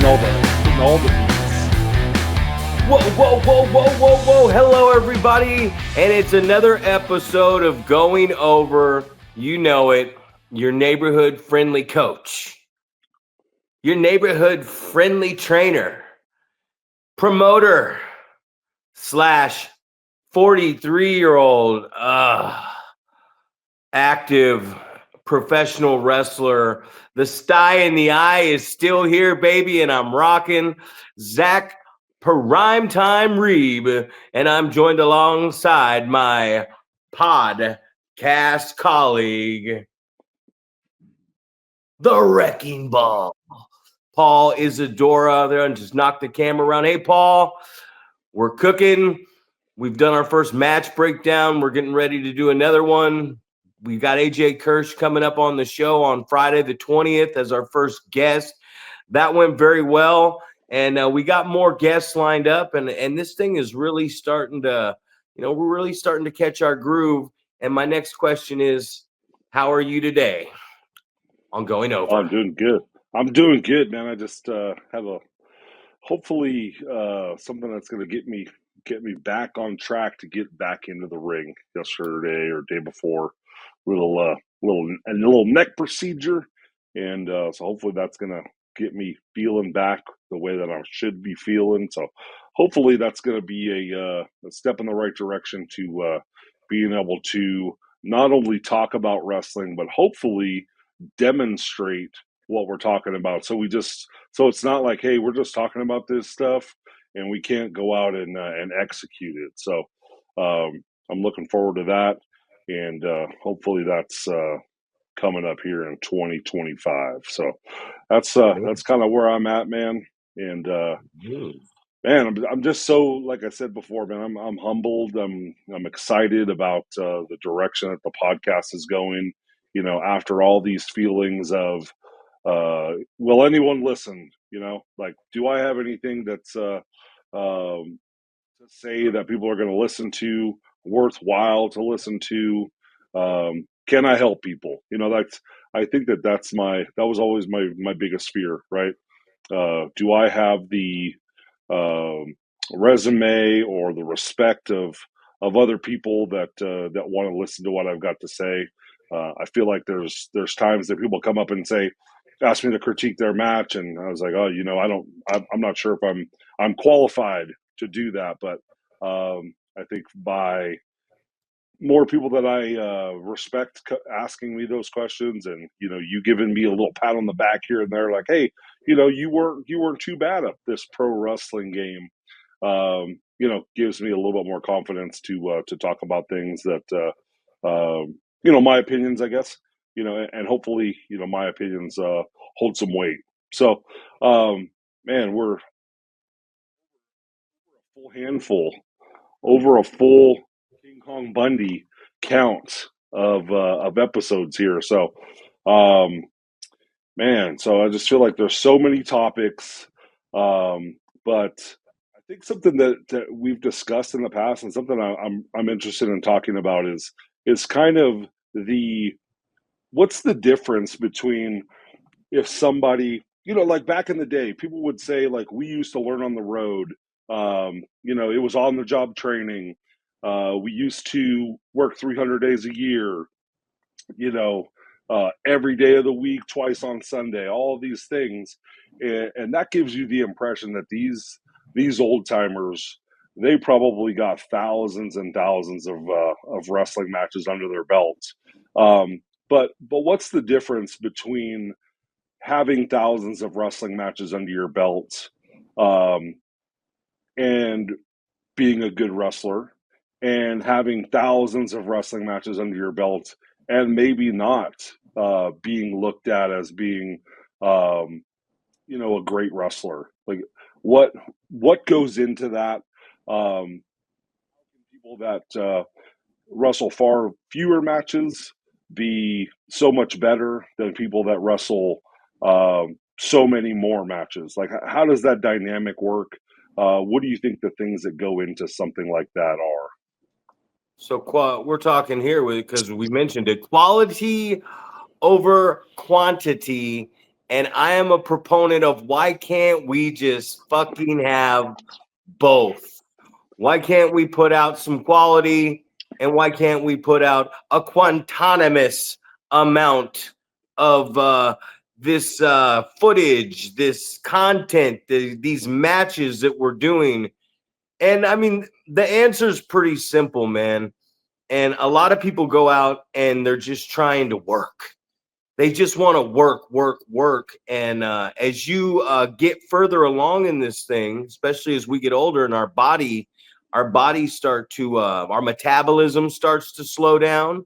all the beats. Whoa. Hello, everybody. And it's another episode of Going Over, you know it, your neighborhood friendly coach, your neighborhood friendly trainer, promoter, slash 43-year-old active professional wrestler. The sty in the eye is still here, baby, and I'm rocking. Zack Primetime Reeb, and I'm joined alongside my podcast colleague, the Wrecking Ball, Paul Isadora. There, and just knock the camera around. Hey, Paul, we're cooking. We've done our first match breakdown. We're getting ready to do another one. We've got AJ Kirsch coming up on the show on Friday the 20th as our first guest. That went very well. And we got more guests lined up. And this thing is really starting to, we're really starting to catch our groove. And my next question is, how are you today on Going Over? I'm doing good. I'm doing good, man. I just have hopefully something that's going to get me back on track to get back into the ring yesterday or day before. Little neck procedure, and so hopefully that's going to get me feeling back the way that I should be feeling. So hopefully that's going to be a step in the right direction to being able to not only talk about wrestling, but hopefully demonstrate what we're talking about. So it's not like, hey, we're just talking about this stuff and we can't go out and execute it. So I'm looking forward to that, and hopefully that's coming up here in 2025. So that's kind of where I'm at, man. And man, I'm just so, like I said before, man, I'm humbled. I'm excited about the direction that the podcast is going. After all these feelings of, will anyone listen? Like, do I have anything that's to say that people are going to listen to, worthwhile to listen to? Can I help people? I think that was always my biggest fear, right? Do I have the resume or the respect of other people that want to listen to what I've got to say? I feel like there's times that people come up and ask me to critique their match, and I was like, oh, I'm not sure if I'm qualified to do that, but I think by more people that I respect asking me those questions, and you giving me a little pat on the back here and there, like, hey, you weren't too bad at this pro wrestling game. Gives me a little bit more confidence to talk about things that my opinions, I guess, and hopefully my opinions hold some weight. So, man, we're a full handful, over a full King Kong Bundy count of episodes here. So, man, so I just feel like there's so many topics, but I think something that we've discussed in the past, and something I'm interested in talking about, is kind of what's the difference between, if somebody, like back in the day, people would say, like, we used to learn on the road. It was on the job training. We used to work 300 days a year, every day of the week, twice on Sunday, all of these things. And that gives you the impression that these old timers, they probably got thousands and thousands of wrestling matches under their belts. But what's the difference between having thousands of wrestling matches under your belt and being a good wrestler, and having thousands of wrestling matches under your belt and maybe not being looked at as being a great wrestler? Like, what goes into that? People that wrestle far fewer matches be so much better than people that wrestle so many more matches? Like, how does that dynamic work? What do you think the things that go into something like that are? So we're talking here because we mentioned it, quality over quantity And I am a proponent of why can't we just fucking have both? Why can't we put out some quality and why can't we put out a quantinomous amount of this footage, this content, these matches that we're doing? And I mean, the answer is pretty simple, man. And a lot of people go out and they're just trying to work. They just want to work, work, work. And as you get further along in this thing, especially as we get older and our bodies start to, our metabolism starts to slow down,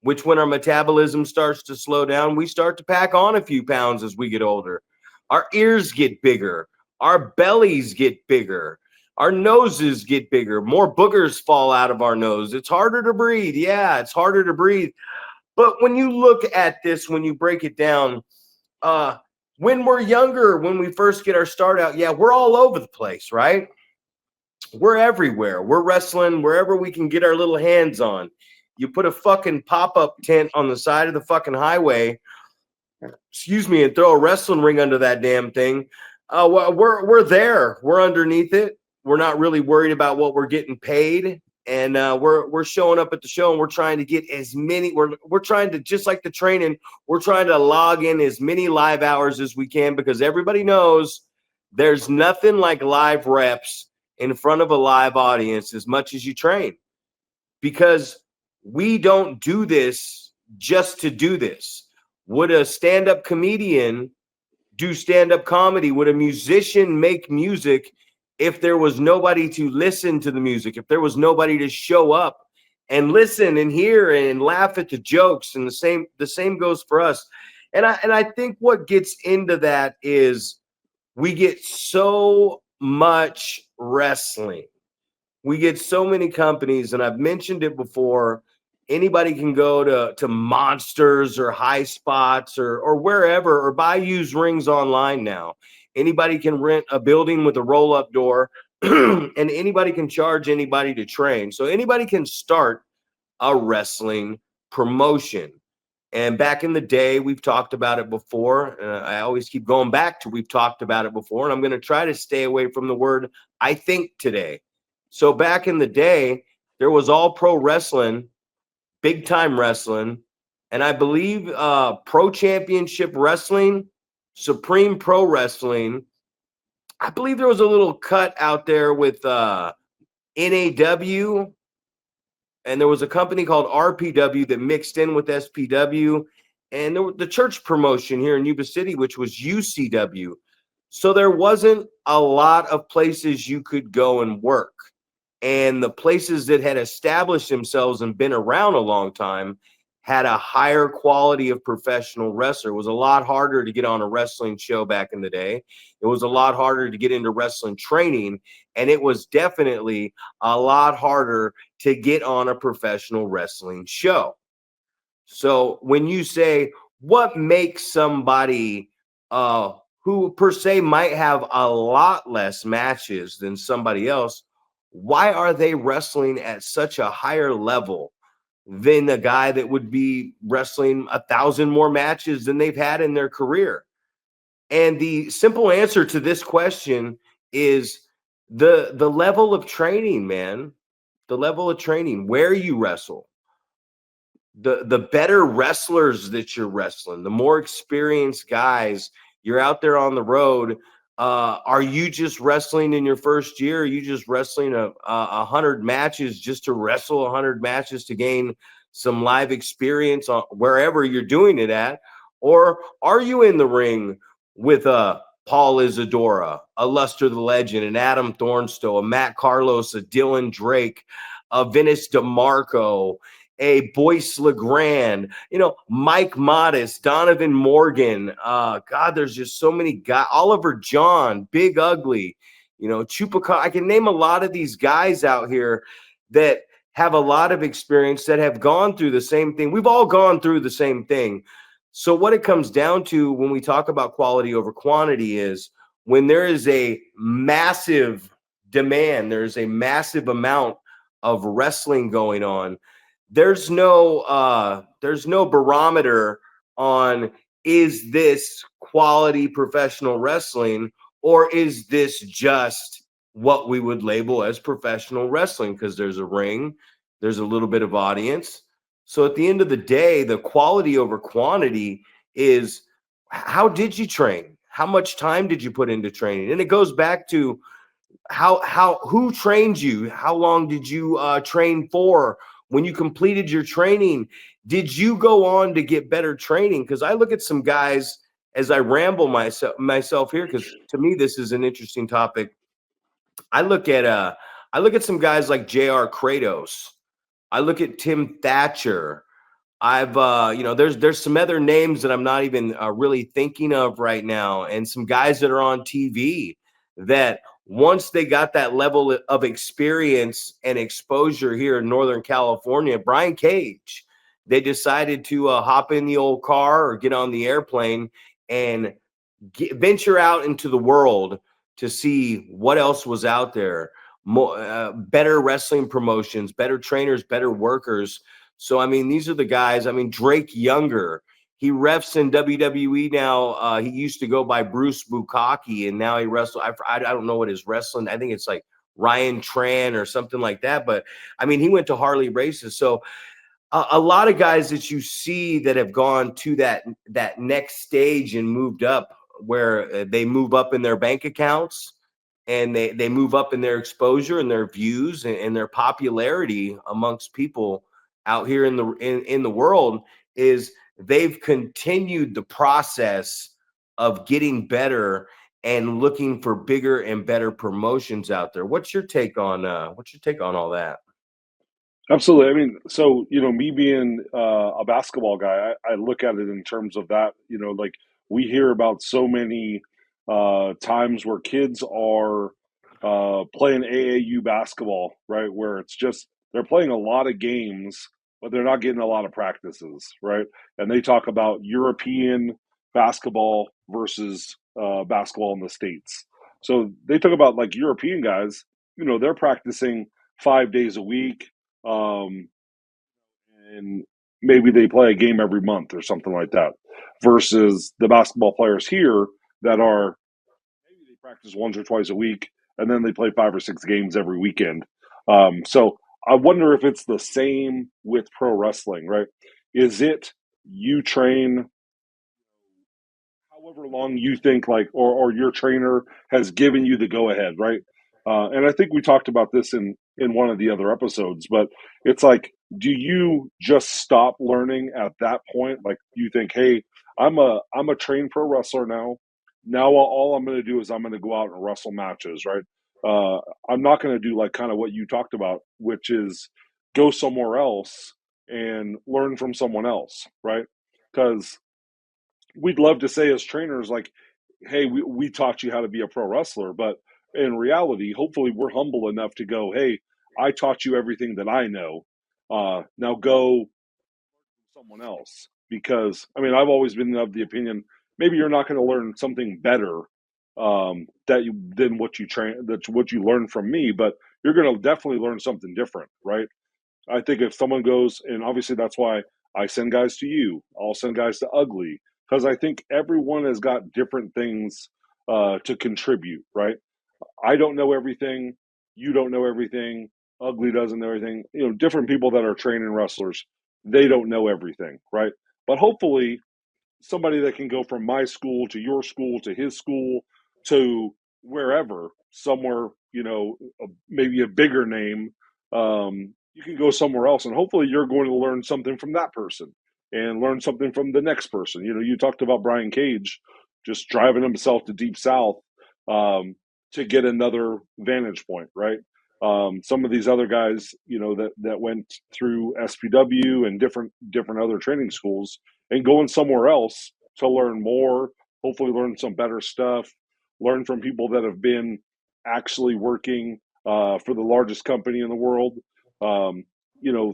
which when our metabolism starts to slow down, we start to pack on a few pounds as we get older. Our ears get bigger, our bellies get bigger, our noses get bigger, more boogers fall out of our nose. It's harder to breathe. Yeah, it's harder to breathe. But when you look at this, when you break it down, when we're younger, when we first get our start out, yeah, we're all over the place, right? We're everywhere. We're wrestling wherever we can get our little hands on. You put a fucking pop-up tent on the side of the fucking highway, excuse me, and throw a wrestling ring under that damn thing. We're there. We're underneath it. We're not really worried about what we're getting paid. And we're showing up at the show and we're trying to get as many, we're trying to, just like the training, we're trying to log in as many live hours as we can, because everybody knows there's nothing like live reps in front of a live audience as much as you train, because we don't do this just to do this. Would a stand-up comedian do stand-up comedy? Would a musician make music if there was nobody to listen to the music, if there was nobody to show up and listen and hear and laugh at the jokes? And the same goes for us. And I think what gets into that is we get so much wrestling. We get so many companies, and I've mentioned it before. Anybody can go to Monsters or High Spots or wherever, or buy used rings online now. Anybody can rent a building with a roll-up door, and anybody can charge anybody to train. So anybody can start a wrestling promotion. And back in the day, we've talked about it before. I always keep going back to we've talked about it before, and I'm going to try to stay away from the word I think today. So back in the day, there was All Pro Wrestling, Big Time Wrestling, and I believe Pro Championship Wrestling, Supreme Pro Wrestling. I believe there was a little cut out there with NAW, and there was a company called RPW that mixed in with SPW, and there was the church promotion here in Yuba City, which was UCW. So there wasn't a lot of places you could go and work. And the places that had established themselves and been around a long time had a higher quality of professional wrestler. It was a lot harder to get on a wrestling show back in the day. It was a lot harder to get into wrestling training. And it was definitely a lot harder to get on a professional wrestling show. So when you say what makes somebody who per se might have a lot less matches than somebody else, why are they wrestling at such a higher level than the guy that would be wrestling 1,000 more matches than they've had in their career? And the simple answer to this question is the level of training, man. The level of training, where you wrestle, the better wrestlers that you're wrestling, the more experienced guys. You're out there on the road. Are you just wrestling in your first year? Are you just wrestling a 100 matches just to wrestle 100 matches to gain some live experience on wherever you're doing it at? Or are you in the ring with a Paul Isadora, a Luster the Legend, an Adam Thornstowe, a Matt Carlos, a Dylan Drake, a Venice DeMarco, a Boyce LeGrand, Mike Modest, Donovan Morgan. God, there's just so many guys. Oliver John, Big Ugly, Chupacabra. I can name a lot of these guys out here that have a lot of experience, that have gone through the same thing. We've all gone through the same thing. So what it comes down to when we talk about quality over quantity is when there is a massive demand, there's a massive amount of wrestling going on. There's no barometer on is this quality professional wrestling, or is this just what we would label as professional wrestling? Because there's a ring, there's a little bit of audience. So at the end of the day, the quality over quantity is, how did you train? How much time did you put into training? And it goes back to who trained you? How long did you train for? When you completed your training, did you go on to get better training? Because I look at some guys, as I ramble myself here, because to me this is an interesting topic. I look at some guys like J.R. Kratos. I look at Tim Thatcher. I've there's some other names that I'm not even really thinking of right now, and some guys that are on TV that once they got that level of experience and exposure here in Northern California, Brian Cage, they decided to hop in the old car or get on the airplane and venture out into the world to see what else was out there. More better wrestling promotions, better trainers, better workers. So I mean, these are the guys. I mean, Drake Younger, he refs in WWE now. He used to go by Bruce Bukaki, and now he wrestles. I don't know what his wrestling. I think it's like Ryan Tran or something like that. But I mean, he went to Harley Races. So a lot of guys that you see that have gone to that next stage and moved up, where they move up in their bank accounts, and they move up in their exposure and their views and their popularity amongst people out here in the world, is they've continued the process of getting better and looking for bigger and better promotions out there. What's your take on all that? Absolutely. I mean, so me being a basketball guy, I look at it in terms of that. Like we hear about so many times where kids are playing AAU basketball, right? Where it's just they're playing a lot of games, but they're not getting a lot of practices, right? And they talk about European basketball versus basketball in the States. So they talk about like European guys, they're practicing 5 days a week, um, and maybe they play a game every month or something like that. Versus the basketball players here that are maybe they practice once or twice a week, and then they play 5 or 6 games every weekend. So I wonder if it's the same with pro wrestling, right? Is it you train however long you think like or your trainer has given you the go ahead, right? And I think we talked about this in one of the other episodes, but it's like, do you just stop learning at that point? Like you think, hey, I'm a trained pro wrestler now. Now all I'm going to do is I'm going to go out and wrestle matches, right? I'm not going to do like kind of what you talked about, which is go somewhere else and learn from someone else, right? Because we'd love to say as trainers like, hey, we taught you how to be a pro wrestler, but in reality hopefully we're humble enough to go, hey, I taught you everything that I know, now go someone else. Because I mean, I've always been of the opinion maybe you're not going to learn something better, than what you train, that's what you learn from me, but you're going to definitely learn something different, right? I think if someone goes, and obviously that's why I send guys to you, I'll send guys to Ugly, because I think everyone has got different things to contribute, right? I don't know everything. You don't know everything. Ugly doesn't know everything. Different people that are training wrestlers, they don't know everything, right? But hopefully, somebody that can go from my school to your school to his school to wherever, somewhere, maybe a bigger name, you can go somewhere else. And hopefully you're going to learn something from that person and learn something from the next person. You talked about Brian Cage just driving himself to Deep South, to get another vantage point, right? Some of these other guys, that went through SPW and different other training schools, and going somewhere else to learn more, hopefully learn some better stuff, learn from people that have been actually working for the largest company in the world,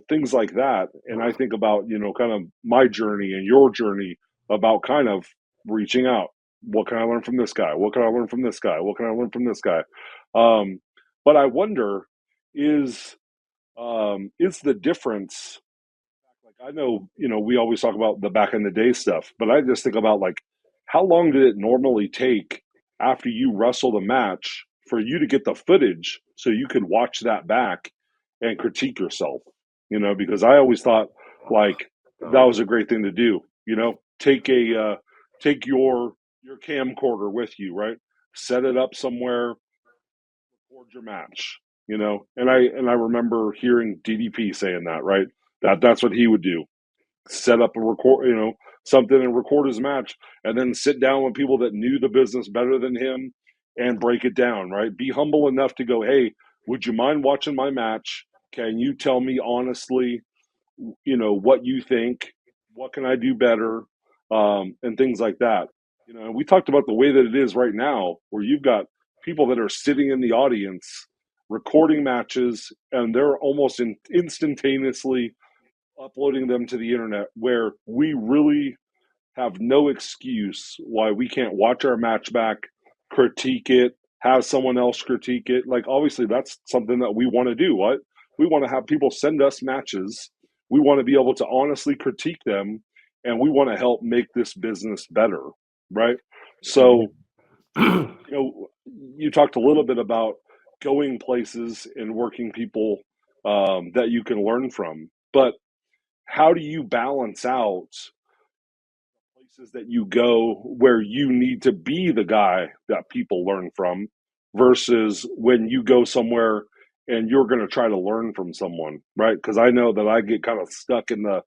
things like that. And I think about, kind of my journey and your journey about kind of reaching out. What can I learn from this guy? What can I learn from this guy? What can I learn from this guy? But I wonder, is the difference, like I know, we always talk about the back in the day stuff, but I just think about like how long did it normally take after you wrestle the match for you to get the footage so you could watch that back and critique yourself? Because I always thought like that was a great thing to do. Take your camcorder with you, right? Set it up somewhere, record your match. And I remember hearing DDP saying that, right? That's what he would do, set up a record, something, and record his match, and then sit down with people that knew the business better than him and break it down, right? Be humble enough to go, hey, would you mind watching my match? Can you tell me honestly, what you think? What can I do better? And things like that. And we talked about the way that it is right now, where you've got people that are sitting in the audience recording matches, and they're almost instantaneously uploading them to the internet, where we really have no excuse why we can't watch our match back, critique it, have someone else critique it. Like, obviously, that's something that we want to do. What we want to have people send us matches. We want to be able to honestly critique them, and we want to help make this business better, right? So, you talked a little bit about going places and working people that you can learn from, but how do you balance out places that you go where you need to be the guy that people learn from versus when you go somewhere and you're going to try to learn from someone, right? Because I know that I get kind of stuck in that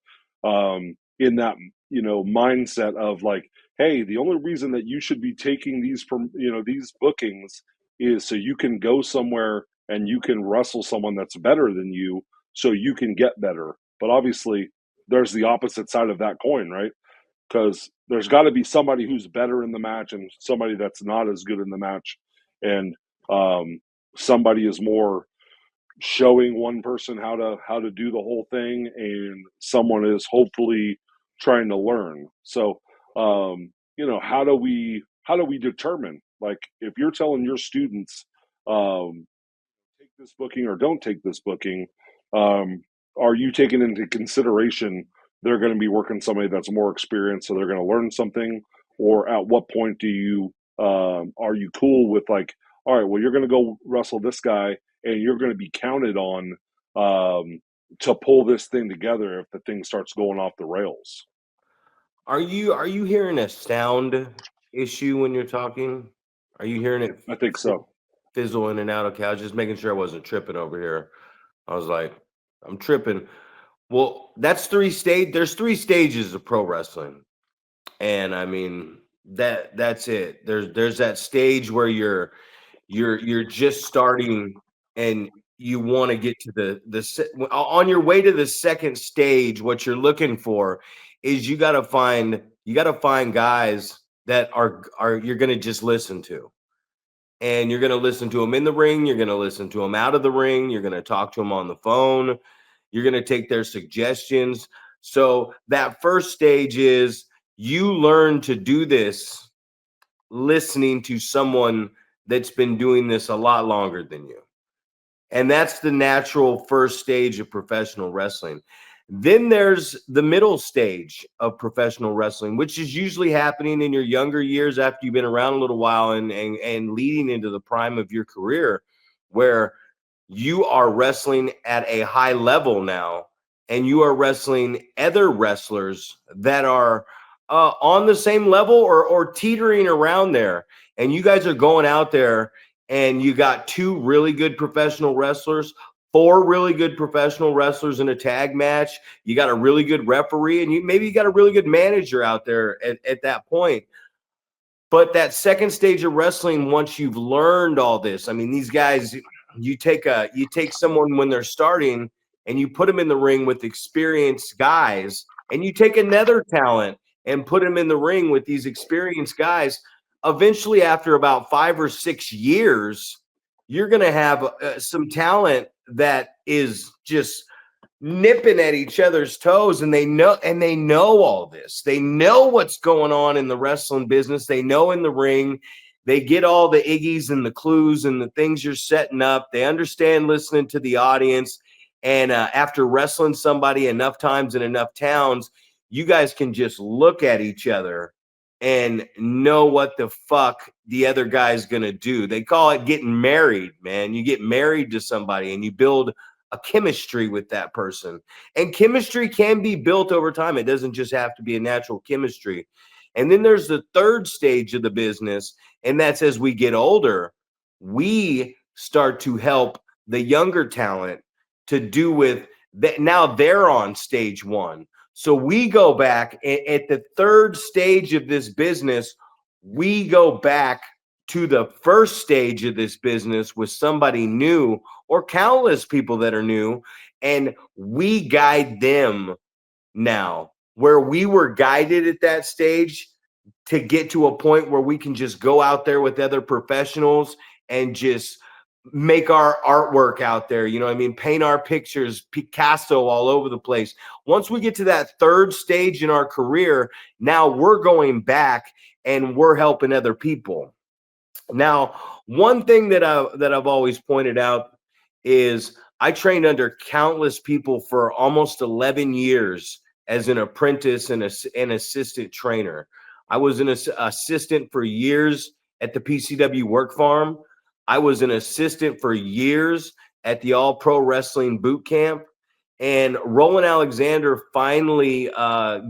mindset of like, hey, the only reason that you should be taking these bookings is so you can go somewhere and you can wrestle someone that's better than you, so you can get better. But obviously there's the opposite side of that coin, right? Because there's got to be somebody who's better in the match and somebody that's not as good in the match, and somebody is more showing one person how to do the whole thing, and someone is hopefully trying to learn. So, how do we determine, like, if you're telling your students, take this booking or don't take this booking, um, are you taking into consideration they're going to be working somebody that's more experienced, so they're going to learn something? Or at what point are you cool with, like, all right, well, you're going to go wrestle this guy and you're going to be counted on to pull this thing together if the thing starts going off the rails? Are you hearing a sound issue when you're talking? Are you hearing it I think so. fizzle in and out? Okay, I was just making sure I wasn't tripping over here. I was like, I'm tripping. Well, there's three stages of pro wrestling. And I mean, that's it. There's that stage where you're just starting and you want to get to on your way to the second stage. What you're looking for is you got to find guys that are you're going to just listen to, and you're going to listen to them in the ring, you're going to listen to them out of the ring, you're going to talk to them on the phone, you're going to take their suggestions. So that first stage is you learn to do this listening to someone that's been doing this a lot longer than you. And that's the natural first stage of professional wrestling. Then there's the middle stage of professional wrestling, which is usually happening in your younger years after you've been around a little while and leading into the prime of your career, where you are wrestling at a high level now, and you are wrestling other wrestlers that are on the same level or teetering around there. And you guys are going out there and you got two really good professional wrestlers, four really good professional wrestlers in a tag match. You got a really good referee, and maybe you got a really good manager out there at that point. But that second stage of wrestling, once you've learned all this, I mean, these guys, you take someone when they're starting and you put them in the ring with experienced guys, and you take another talent and put them in the ring with these experienced guys. Eventually, after about 5 or 6 years, you're going to have some talent that is just nipping at each other's toes, and they know all this. They know what's going on in the wrestling business. They know in the ring. They get all the iggies and the clues and the things you're setting up. They understand listening to the audience. And after wrestling somebody enough times in enough towns, you guys can just look at each other and know what the fuck the other guy's going to do. They call it getting married, man. You get married to somebody and you build a chemistry with that person. And chemistry can be built over time. It doesn't just have to be a natural chemistry. And then there's the third stage of the business, and that's as we get older, we start to help the younger talent to do with that. Now they're on stage one. So we go back at the third stage of this business, we go back to the first stage of this business with somebody new or countless people that are new, and we guide them now where we were guided at that stage to get to a point where we can just go out there with other professionals and just make our artwork out there. You know what I mean? Paint our pictures, Picasso all over the place. Once we get to that third stage in our career, now we're going back and we're helping other people. Now, one thing that I've always pointed out is I trained under countless people for almost 11 years as an apprentice and an assistant trainer. I was an assistant for years at the PCW Work Farm. I was an assistant for years at the All Pro Wrestling Boot Camp. And Roland Alexander finally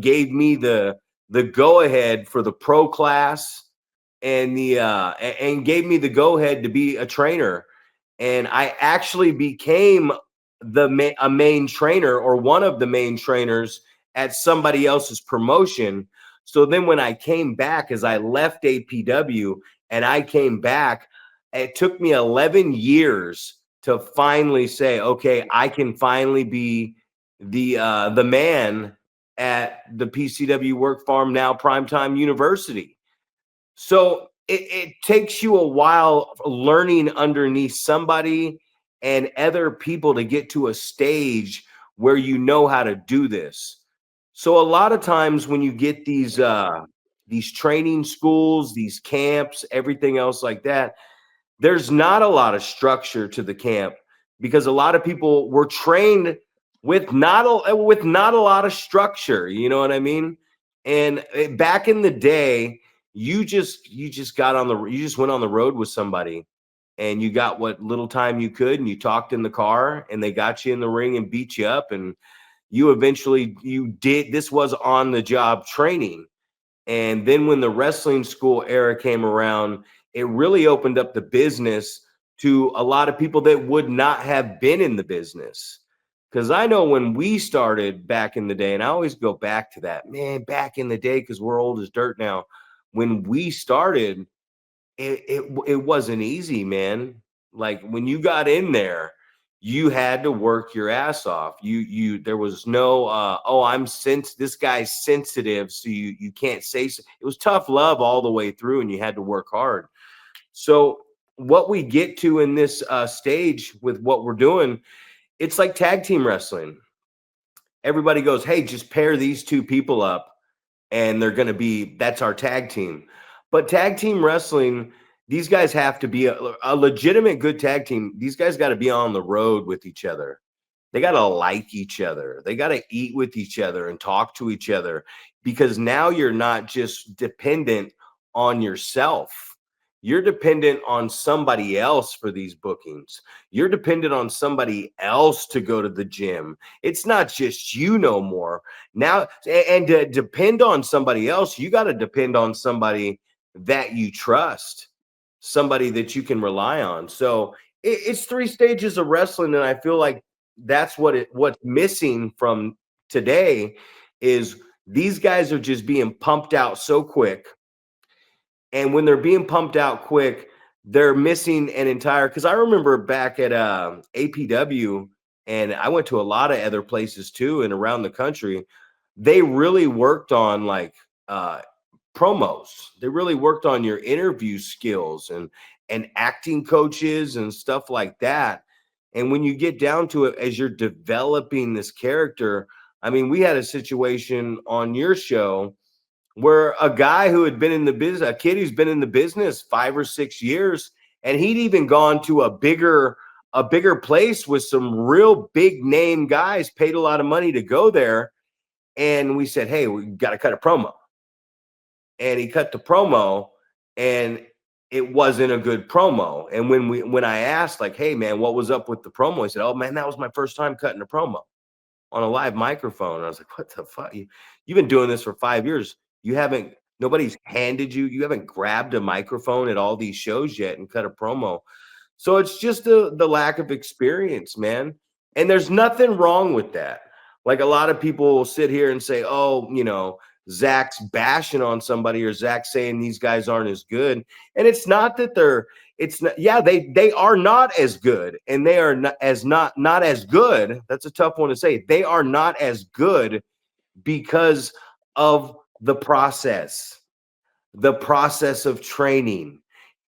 gave me the go ahead for the pro class and gave me the go ahead to be a trainer. And I actually became a main trainer, or one of the main trainers at somebody else's promotion. So then when I came back, as I left APW and I came back, it took me 11 years to finally say, okay, I can finally be the man at the PCW Work Farm, now Primetime University. So it takes you a while learning underneath somebody and other people to get to a stage where you know how to do this. So a lot of times when you get these training schools, these camps, everything else like that, there's not a lot of structure to the camp because a lot of people were trained with not a lot of structure. You know what I mean? And back in the day, you just went on the road with somebody and you got what little time you could, and you talked in the car and they got you in the ring and beat you up, and this was on the job training. And then when the wrestling school era came around, it really opened up the business to a lot of people that would not have been in the business. Because I know when we started back in the day, and I always go back to that, man, back in the day, because we're old as dirt now. When we started, it wasn't easy, man. Like when you got in there, you had to work your ass off. There was no this guy's sensitive, so you can't say so. It was tough love all the way through, and you had to work hard. So what we get to in this stage with what we're doing, it's like tag team wrestling. Everybody goes, hey, just pair these two people up and that's our tag team. But tag team wrestling, these guys have to be a legitimate good tag team. These guys got to be on the road with each other. They got to like each other. They got to eat with each other and talk to each other, because now you're not just dependent on yourself. You're dependent on somebody else for these bookings. You're dependent on somebody else to go to the gym. It's not just you no more. Now, and to depend on somebody else, you got to depend on somebody that you trust, somebody that you can rely on. So it's three stages of wrestling, and I feel like that's what's missing from today is these guys are just being pumped out so quick. And when they're being pumped out quick, they're missing an entire, because I remember back at APW, and I went to a lot of other places too and around the country, they really worked on like promos. They really worked on your interview skills and acting coaches and stuff like that. And when you get down to it, as you're developing this character, I mean, we had a situation on your show where a guy who had been in the business, a kid who's been in the business 5 or 6 years, and he'd even gone to a bigger a bigger place with some real big name guys, paid a lot of money to go there. And we said, hey, we got to cut a promo. And he cut the promo, and it wasn't a good promo. And when I asked, like, hey, man, what was up with the promo? He said, oh, man, that was my first time cutting a promo on a live microphone. And I was like, what the fuck? You've been doing this for 5 years. Nobody's handed you haven't grabbed a microphone at all these shows yet and cut a promo. So it's just the lack of experience, man. And there's nothing wrong with that. Like, a lot of people will sit here and say, oh, Zack's bashing on somebody, or Zack's saying these guys aren't as good. And it's not that they are not as good, and they are not as good. That's a tough one to say. They are not as good because of the process of training.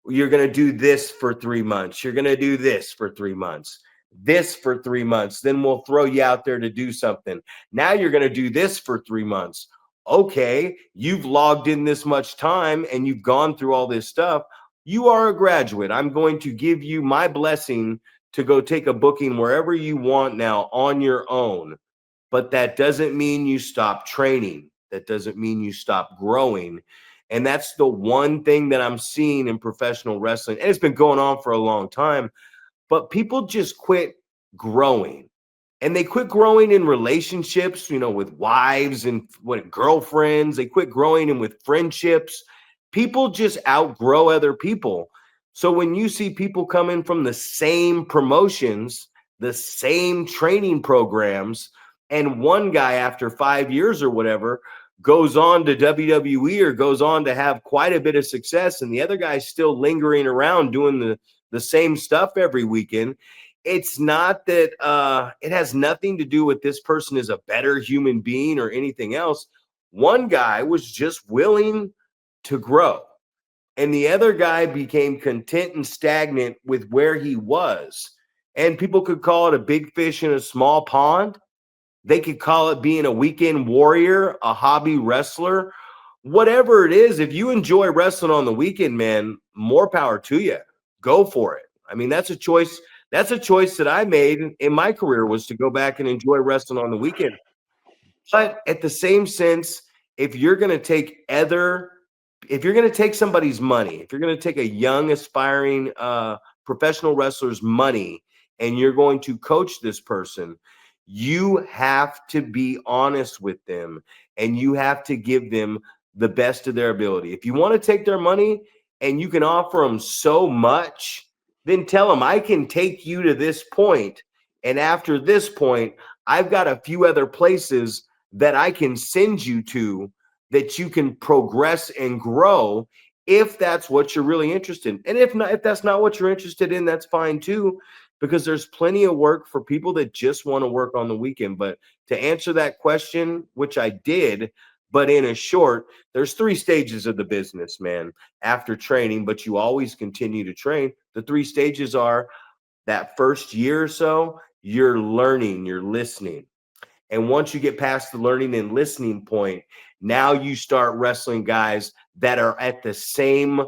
You're going to do this for 3 months. You're going to do this for 3 months, this for 3 months. Then we'll throw you out there to do something. Now you're going to do this for 3 months. Okay, you've logged in this much time and you've gone through all this stuff. You are a graduate. I'm going to give you my blessing to go take a booking wherever you want now on your own. But that doesn't mean you stop training. That doesn't mean you stop growing. And that's the one thing that I'm seeing in professional wrestling. And it's been going on for a long time, but people just quit growing. And they quit growing in relationships, with wives and girlfriends. They quit growing in with friendships. People just outgrow other people. So when you see people coming from the same promotions, the same training programs, and one guy after 5 years or whatever goes on to WWE or goes on to have quite a bit of success, and the other guy's still lingering around doing the same stuff every weekend, it's not that it has nothing to do with this person is a better human being or anything else. One guy was just willing to grow, and the other guy became content and stagnant with where he was. And people could call it a big fish in a small pond. They could call it being a weekend warrior, a hobby wrestler, whatever it is. If you enjoy wrestling on the weekend, man, more power to you. Go for it. I mean, that's a choice. That's a choice that I made in my career, was to go back and enjoy wrestling on the weekend. But at the same sense, if you're going to take somebody's money, if you're going to take a young, aspiring professional wrestler's money, and you're going to coach this person, you have to be honest with them, and you have to give them the best of their ability. If you want to take their money and you can offer them so much, then tell them, I can take you to this point, and after this point, I've got a few other places that I can send you to that you can progress and grow, if that's what you're really interested in. And if that's not what you're interested in, that's fine too, because there's plenty of work for people that just want to work on the weekend. But to answer that question, which I did, but in a short, there's 3 stages of the business, man, after training, but you always continue to train. The 3 stages are that first year or so, you're learning, you're listening. And once you get past the learning and listening point, now you start wrestling guys that are at the same,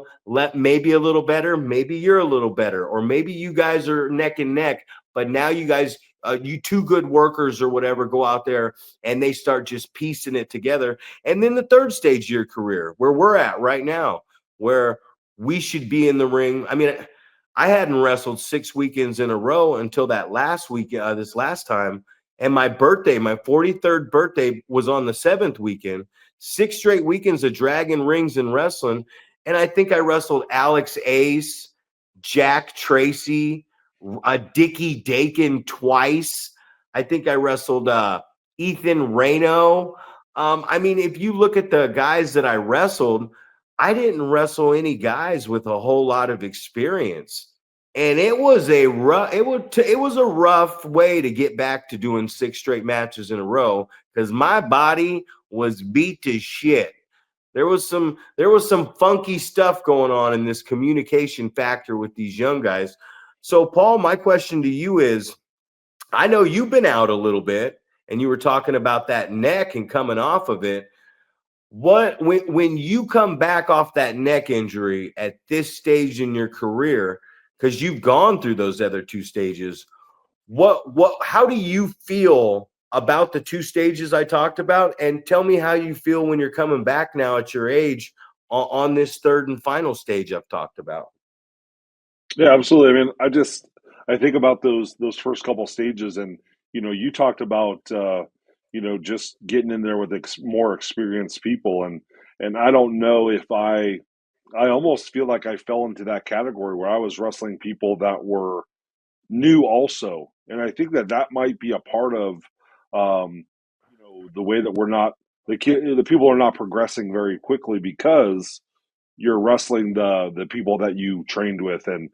maybe a little better, maybe you're a little better, or maybe you guys are neck and neck, but now you guys, you 2 good workers or whatever, go out there and they start just piecing it together. And then the 3rd stage of your career, where we're at right now, where we should be in the ring. I mean, I hadn't wrestled 6 weekends in a row until that last week, this last time. And my birthday, my 43rd birthday, was on the 7th weekend. 6 straight weekends of dragging rings and wrestling. And I think I wrestled Alex Ace, Jack Tracy, Dickie Dakin twice. I think I wrestled Ethan Reno. I mean, if you look at the guys that I wrestled, I didn't wrestle any guys with a whole lot of experience. And it was a rough way to get back to doing 6 straight matches in a row, because my body was beat to shit. There was some funky stuff going on in this communication factor with these young guys. So, Paul, my question to you is, I know you've been out a little bit, and you were talking about that neck and coming off of it. When you come back off that neck injury at this stage in your career, because you've gone through those other two stages. How do you feel about the two stages I talked about? And tell me how you feel when you're coming back now at your age on this third and final stage I've talked about. Yeah, absolutely. I mean, I think about those first couple stages, and you talked about just getting in there with more experienced people, and I don't know if I almost feel like I fell into that category where I was wrestling people that were new also, and I think that that might be a part of the way that we're not the people are not progressing very quickly because you're wrestling the people that you trained with, and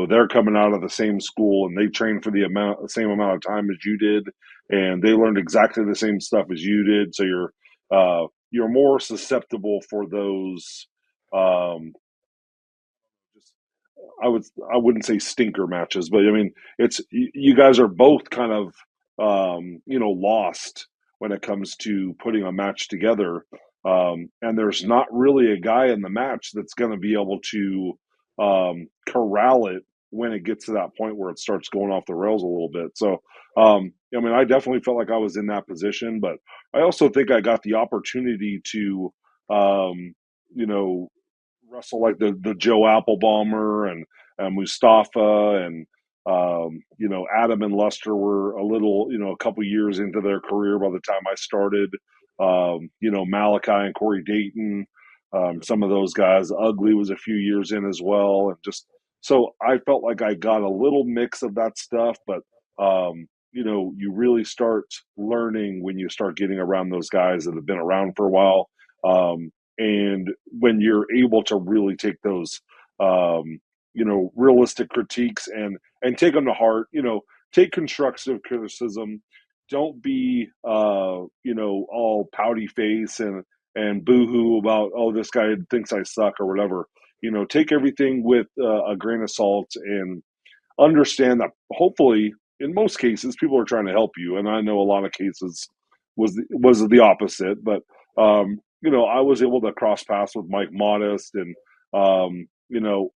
they're coming out of the same school and they trained for the same amount of time as you did, and they learned exactly the same stuff as you did, so you're more susceptible for those um just I wouldn't say stinker matches, but I mean it's you guys are both kind of lost when it comes to putting a match together. And there's not really a guy in the match that's going to be able to corral it when it gets to that point where it starts going off the rails a little bit. So, I mean, I definitely felt like I was in that position, but I also think I got the opportunity to, you know, wrestle like the Joe Applebaumer and Mustafa and Adam and Luster were a couple years into their career by the time I started. Malachi and Corey Dayton, some of those guys. Ugly was a few years in as well, and just so I felt like I got a little mix of that stuff, but you really start learning when you start getting around those guys that have been around for a while. And when you're able to really take those realistic critiques and take them to heart, take constructive criticism, don't be all pouty face and boohoo about, oh, this guy thinks I suck or whatever. Take everything with a grain of salt and understand that hopefully in most cases people are trying to help you, and I know a lot of cases was the opposite, but I was able to cross paths with Mike Modest, and um, you know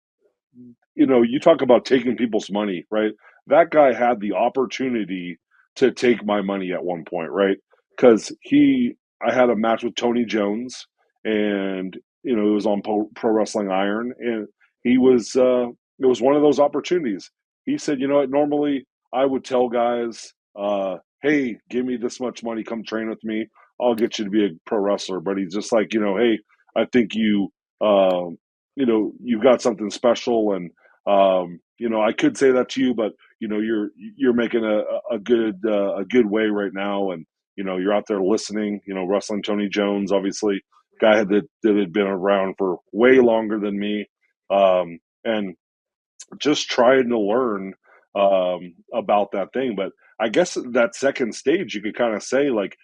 you talk about taking people's money, right? That guy had the opportunity to take my money at one point, right? Because I had a match with Tony Jones, and it was on Pro Wrestling Iron, and he was it was one of those opportunities. He said, you know what? Normally, I would tell guys, "Hey, give me this much money, come train with me. I'll get you to be a pro wrestler." But he's just like, hey, I think um, you've got something special, and I could say that to you, but you're making a good way right now, and you're out there listening. Wrestling Tony Jones, obviously, guy that had been around for way longer than me, and just trying to learn about that thing. But I guess that second stage, you could kind of say like,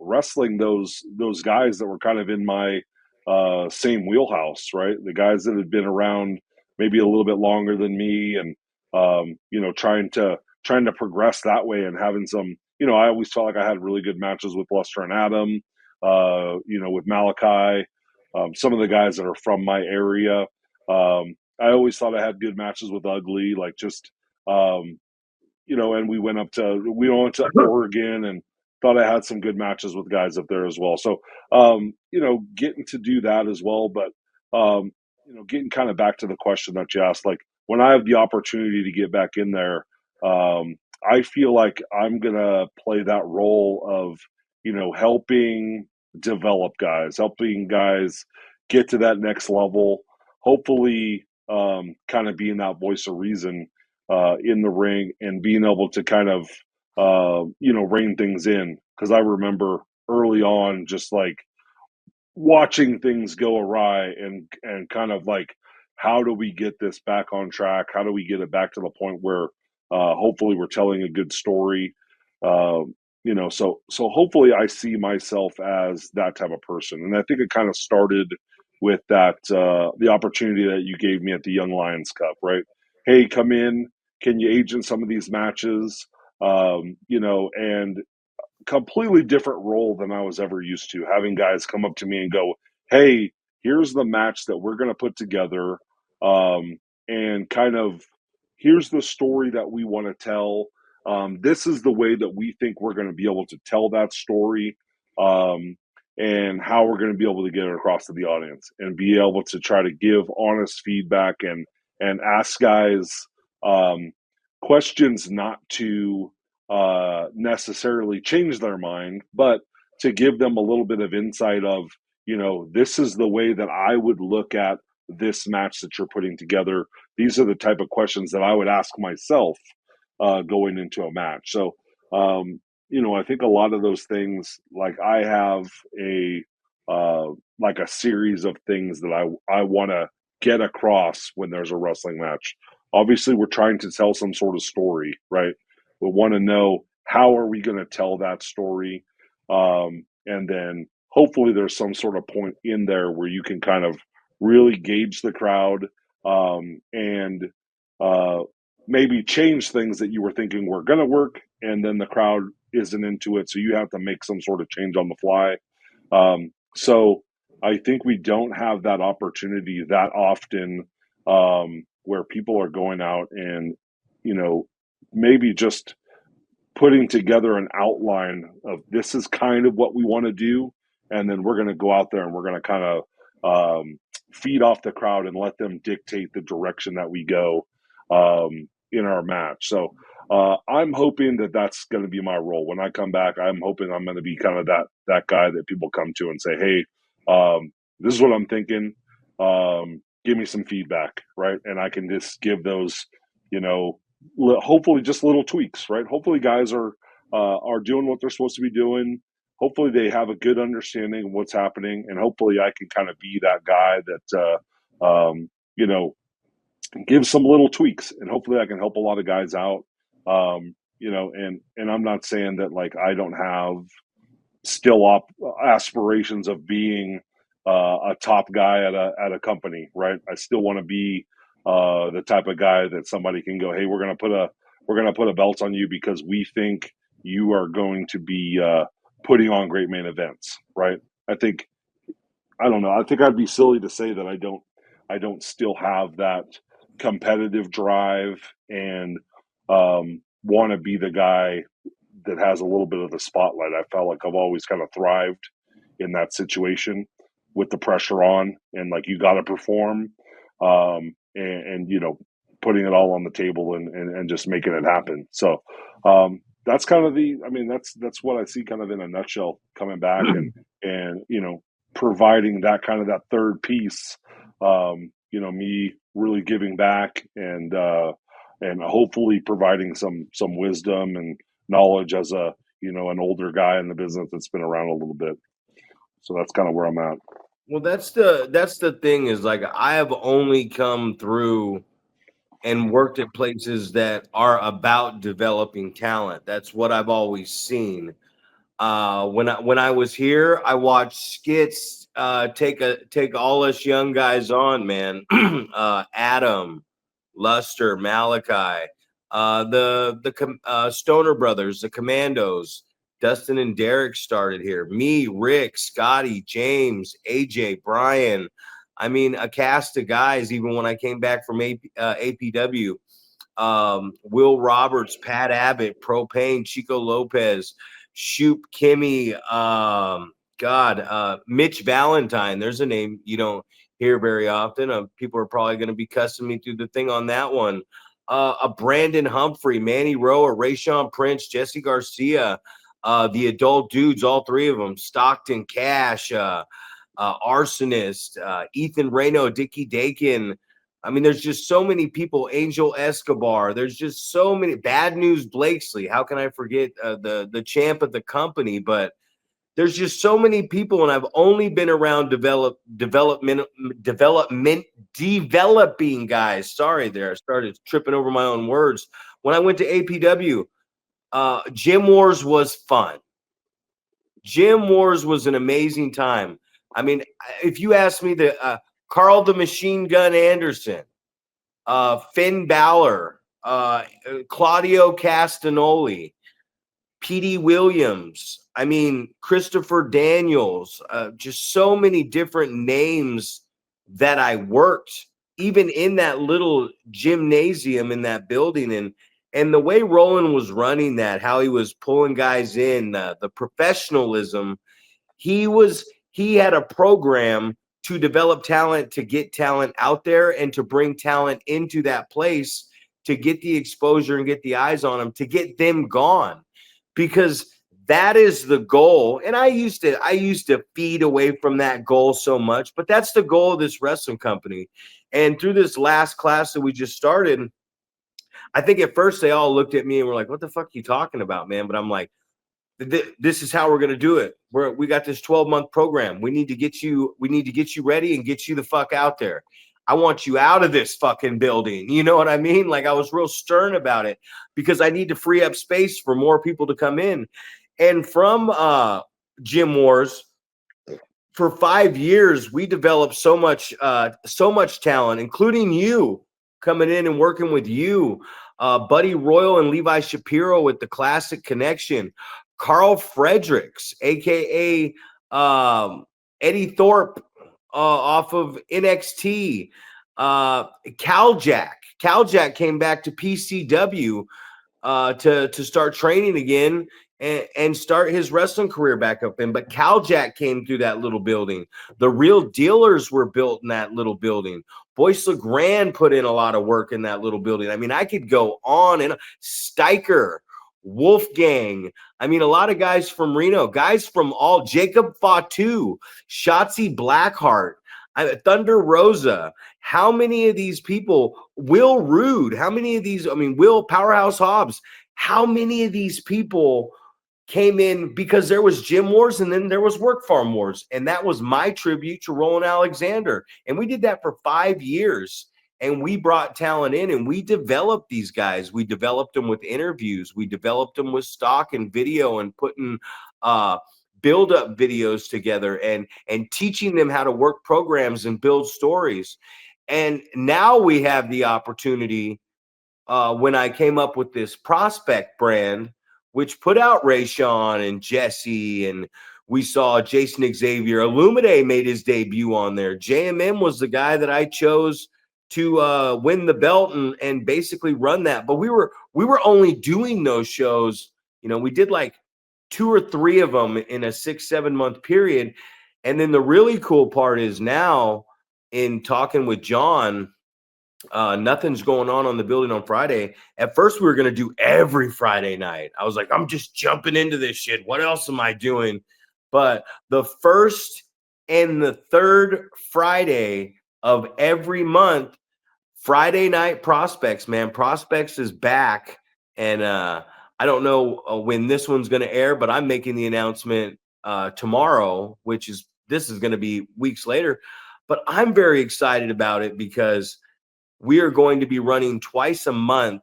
wrestling those guys that were kind of in my same wheelhouse, right? The guys that had been around maybe a little bit longer than me, and trying to progress that way, and having some. I always felt like I had really good matches with Luster and Adam, with Malachi, some of the guys that are from my area. I always thought I had good matches with Ugly, like just um, and we went to Oregon and thought I had some good matches with guys up there as well. So getting to do that as well, but getting kind of back to the question that you asked, like when I have the opportunity to get back in there, I feel like I'm gonna play that role of helping develop guys, helping guys get to that next level. Hopefully, kind of being that voice of reason in the ring and being able to kind of rein things in, because I remember early on just like watching things go awry, and kind of like, how do we get this back on track, how do we get it back to the point where hopefully we're telling a good story. So hopefully I see myself as that type of person, and I think it kind of started with that the opportunity that you gave me at the Young Lions Cup, right? Hey, come in, can you agent some of these matches? And completely different role than I was ever used to. Having guys come up to me and go, "Hey, here's the match that we're going to put together," and kind of here's the story that we want to tell. This is the way that we think we're going to be able to tell that story, and how we're going to be able to get it across to the audience and be able to try to give honest feedback and ask guys questions, not to necessarily change their mind, but to give them a little bit of insight of, this is the way that I would look at this match that you're putting together. These are the type of questions that I would ask myself going into a match. So, I think a lot of those things, like I have like a series of things that I want to get across when there's a wrestling match. Obviously, we're trying to tell some sort of story, right? We want to know, how are we going to tell that story? And then hopefully there's some sort of point in there where you can kind of really gauge the crowd, and maybe change things that you were thinking were going to work, and then the crowd isn't into it, so you have to make some sort of change on the fly. So I think we don't have that opportunity that often, where people are going out and, maybe just putting together an outline of, this is kind of what we want to do, and then we're going to go out there and we're going to kind of feed off the crowd and let them dictate the direction that we go in our match. So I'm hoping that that's going to be my role when I come back. I'm hoping I'm going to be kind of that guy that people come to and say, hey, this is what I'm thinking. Give me some feedback, right? And I can just give those, hopefully just little tweaks, right? Hopefully guys are doing what they're supposed to be doing. Hopefully they have a good understanding of what's happening, and hopefully I can kind of be that guy that give some little tweaks, and hopefully I can help a lot of guys out. And I'm not saying that, like, I don't have still aspirations of being a top guy at a company, right? I still want to be the type of guy that somebody can go, hey, we're gonna put a belt on you because we think you are going to be putting on great main events, right? I think I'd be silly to say that I don't still have that competitive drive and want to be the guy that has a little bit of the spotlight. I felt like I've always kind of thrived in that situation with the pressure on, and like, you got to perform, and putting it all on the table and just making it happen. So that's kind of that's what I see kind of in a nutshell coming back, and providing that kind of that third piece, me really giving back, and hopefully providing some wisdom and knowledge as an older guy in the business that's been around a little bit. So that's kind of where I'm at. Well, that's the thing, is like, I have only come through and worked at places that are about developing talent. That's what I've always seen. When I was here, I watched skits take all us young guys on, man. Adam, Luster, Malachi, the Stoner Brothers, the Commandos, Dustin and Derek started here. Me, Rick, Scotty, James, AJ, Brian. I mean, a cast of guys. Even when I came back from APW, Will Roberts, Pat Abbott, Propane, Chico Lopez, Shoop, Kimmy, Mitch Valentine. There's a name you don't hear very often. People are probably going to be cussing me through the thing on that one. A Brandon Humphrey, Manny Rowe, Rayshawn Prince, Jesse Garcia, the adult dudes, all three of them, Stockton Cash, Arsonist, Ethan Reno, Dickie Dakin. I mean, there's just so many people. Angel Escobar. There's just so many. Bad News Blakesley. How can I forget the champ of the company? But there's just so many people, and I've only been around developing guys. Sorry, there. I started tripping over my own words. When I went to APW, Gym Wars was fun. Gym Wars was an amazing time. I mean, if you ask me, Carl the Machine Gun Anderson, Finn Balor, Claudio Castagnoli, P.D. Williams, I mean, Christopher Daniels, just so many different names that I worked even in that little gymnasium in that building, and the way Roland was running that, how he was pulling guys in, the professionalism, he had a program to develop talent, to get talent out there, and to bring talent into that place, to get the exposure and get the eyes on them, to get them gone, because that is the goal. And I used to feed away from that goal so much, but that's the goal of this wrestling company. And through this last class that we just started, I think at first they all looked at me and were like, "What the fuck are you talking about, man?" But I'm like, this is how we're going to do it. We got this 12-month program. We need to get you ready and get you the fuck out there. I want you out of this fucking building. You know what I mean? Like, I was real stern about it because I need to free up space for more people to come in. And from Gym Wars, for 5 years, we developed so much talent, including you coming in and working with you, Buddy Royal and Levi Shapiro with the Classic Connection, Carl Fredericks, aka Eddie Thorpe, off of NXT, Cal Jack came back to PCW to start training again and start his wrestling career back up in. But Cal Jack came through that little building. The Real Dealers were built in that little building. Boyce LeGrand put in a lot of work in that little building. I mean, I could go on. And Steicher, Wolfgang, I mean, a lot of guys from Reno, guys from all, Jacob Fatu, Shotzi Blackheart, Thunder Rosa. How many of these people, Will Rude, how many of these, I mean, Will Powerhouse Hobbs, how many of these people came in because there was Gym Wars and then there was Work Farm Wars? And that was my tribute to Roland Alexander. And we did that for 5 years. And we brought talent in and we developed these guys. We developed them with interviews. We developed them with stock and video and putting build-up videos together and teaching them how to work programs and build stories. And now we have the opportunity, when I came up with this Prospect brand, which put out Rayshawn and Jesse, and we saw Jason Xavier. Illumide made his debut on there. JMM was the guy that I chose to win the belt and basically run that. But we were only doing those shows. You know, we did like 2 or 3 of them in a 6-7 month period. And then the really cool part is now, in talking with John, nothing's going on the building on Friday. At first, we were going to do every Friday night. I was like, I'm just jumping into this shit. What else am I doing? But the first and the third Friday of every month, Friday night Prospects, man. Prospects is back. And I don't know when this one's going to air, but I'm making the announcement tomorrow, this is going to be weeks later. But I'm very excited about it because we are going to be running twice a month,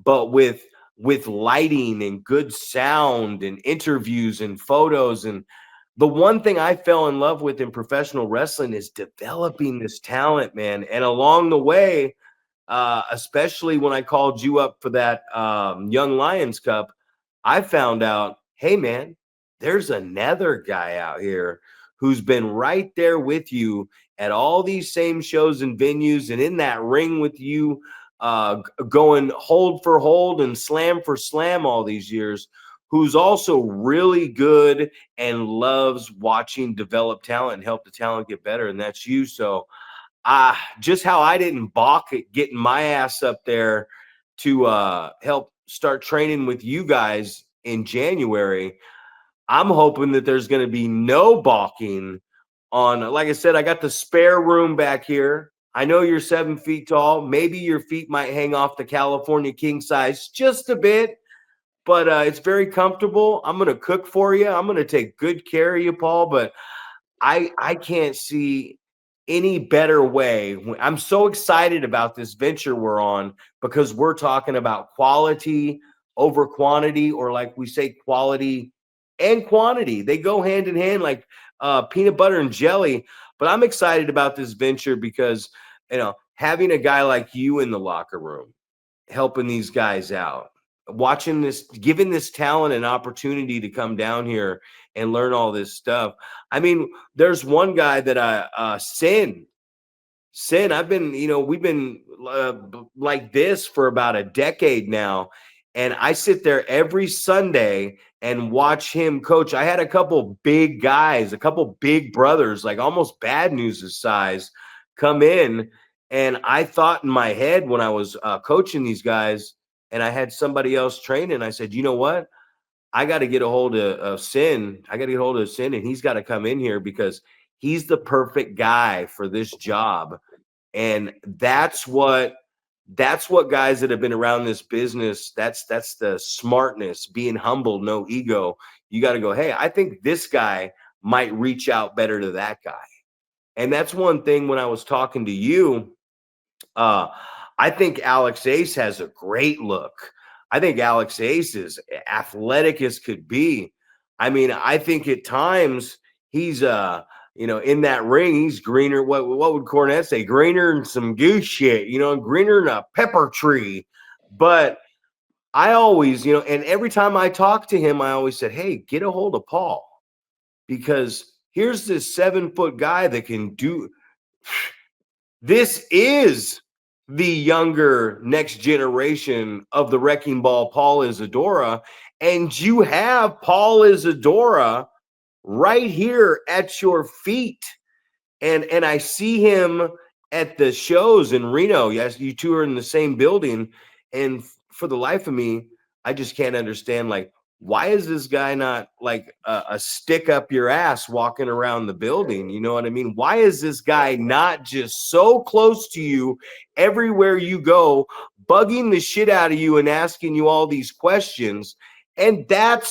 but with lighting and good sound and interviews and photos. And the one thing I fell in love with in professional wrestling is developing this talent, man. And along the way, especially when I called you up for that Young Lions Cup, I found out, hey, man, there's another guy out here who's been right there with you at all these same shows and venues and in that ring with you, going hold for hold and slam for slam all these years, who's also really good and loves watching develop talent and help the talent get better. And that's you. So just how I didn't balk at getting my ass up there to help start training with you guys in January, I'm hoping that there's going to be no balking on. Like I said, I got the spare room back here. I know you're 7 feet tall. Maybe your feet might hang off the California king size just a bit, but it's very comfortable. I'm going to cook for you. I'm going to take good care of you, Paul, but I can't see any better way. I'm so excited about this venture we're on because we're talking about quality over quantity, or like we say, quality and quantity. They go hand in hand like peanut butter and jelly. But I'm excited about this venture because, you know, having a guy like you in the locker room, helping these guys out, watching this, giving this talent an opportunity to come down here and learn all this stuff. I mean, there's one guy that Sin Sin, I've been, we've been like this for about a decade now. And I sit there every Sunday and watch him coach. I had a couple big guys, a couple big brothers, like almost Bad News' size, come in. And I thought in my head when I was coaching these guys and I had somebody else training, I said, you know what? I got to get a hold of Sin. I got to get a hold of Sin, and he's got to come in here because he's the perfect guy for this job. And that's what guys that have been around this business, that's the smartness, being humble, no ego. You got to go, hey, I think this guy might reach out better to that guy. And that's one thing when I was talking to you, uh, I think Alex Ace has a great look. I think Alex Ace is athletic as could be. I mean, I think at times he's in that ring, he's greener. What would Cornette say? Greener than some goose shit, greener than a pepper tree. But I always, and every time I talk to him, I always said, hey, get a hold of Paul. Because here's this 7-foot guy that can do this is the younger next generation of the Wrecking Ball, Paul Isadora. And you have Paul Isadora right here at your feet. And I see him at the shows in Reno. Yes, you two are in the same building. And for the life of me, I just can't understand, like, why is this guy not like a stick up your ass walking around the building? You know what I mean? Why is this guy not just so close to you everywhere you go, bugging the shit out of you and asking you all these questions? And that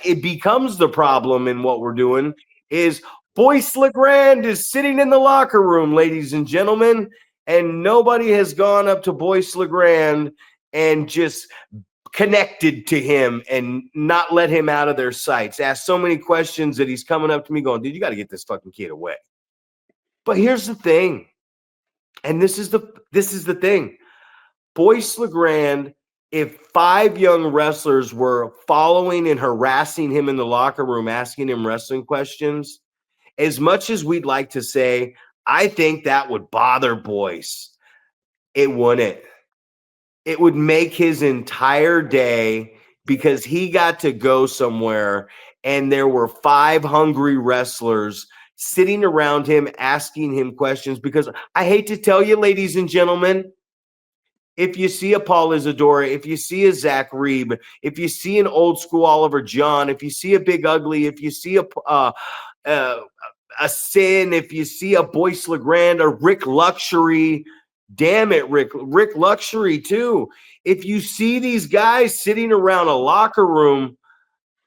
it becomes the problem in what we're doing is Boyce LeGrand is sitting in the locker room, ladies and gentlemen, and nobody has gone up to Boyce LeGrand and just connected to him and not let him out of their sights. Asked so many questions that he's coming up to me going, dude, you got to get this fucking kid away. But here's the thing, and this is the thing. Boyce LeGrand, if 5 young wrestlers were following and harassing him in the locker room, asking him wrestling questions, as much as we'd like to say, I think that would bother Boyce, it wouldn't. It would make his entire day because he got to go somewhere and there were 5 hungry wrestlers sitting around him asking him questions. Because I hate to tell you, ladies and gentlemen, if you see a Paul Isadora, if you see a Zack Reeb, if you see an old school Oliver John, if you see a Big Ugly, if you see a Sin, if you see a Boyce LeGrand, a Rick Luxury, damn it, Rick Luxury too. If you see these guys sitting around a locker room,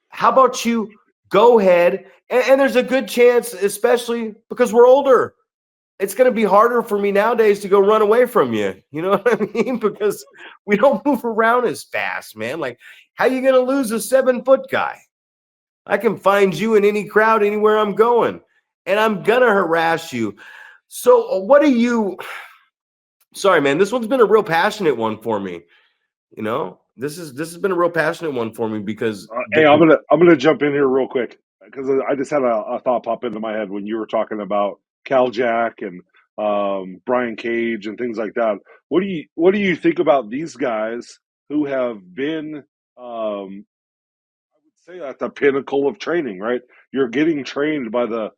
how about you go ahead? And there's a good chance, especially because we're older, it's going to be harder for me nowadays to go run away from you. You know what I mean? Because we don't move around as fast, man. Like, how you going to lose a 7-foot guy? I can find you in any crowd anywhere I'm going, and I'm going to harass you. So what do you – sorry, man. This one's been a real passionate one for me. This has been a real passionate one for me because Hey, I'm gonna jump in here real quick because I just had a thought pop into my head when you were talking about Cal Jack and Brian Cage and things like that. What do you think about these guys who have been I would say at the pinnacle of training? Right, you're getting trained by the